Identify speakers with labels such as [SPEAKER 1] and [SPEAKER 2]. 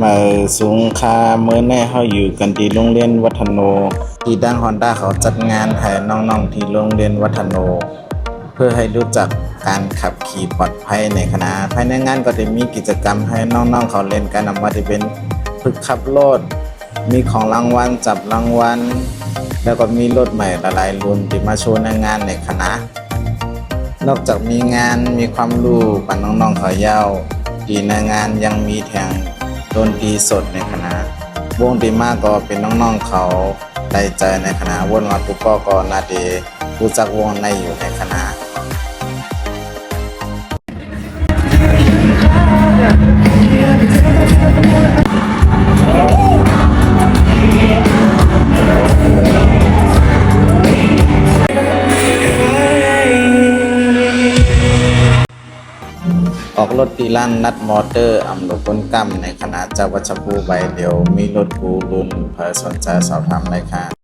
[SPEAKER 1] มาสูงค่าเมื่อแน่เฮาอยู่กันที่โรงเรียนวัฒโนที่ดังฮอนด้าเขาจัดงานให้น้องๆที่โรงเรียนวัฒโนเพื่อให้รู้จักการขับขี่ปลอดภัยในคณะภายในงานก็จะมีกิจกรรมให้น้องๆเขาเล่นกันนำว่าจะเป็นฝึกขับรถมีของรางวัลจับรางวัลแล้วก็มีรถใหม่หลายๆรุ่นที่มาโชว์ในงานในคณะนอกจากมีงานมีความรู้กับน้องๆเขาเยาว์ที่ในงานยังมีแทงดนตรีสดในคณะวงดีมากก็เป็นน้องๆเขาได้ใจในคณะวนมาปุ๊บก็นาเดรู้จักวงในอยู่ในคณะออกรถตีลั่นนัดมอเตอร์อำนวยผลกรรมในคณะเจ้าวัชภูใบเดียวมีรถกูรุ่นเพื่อสนใจสอบถามรายการ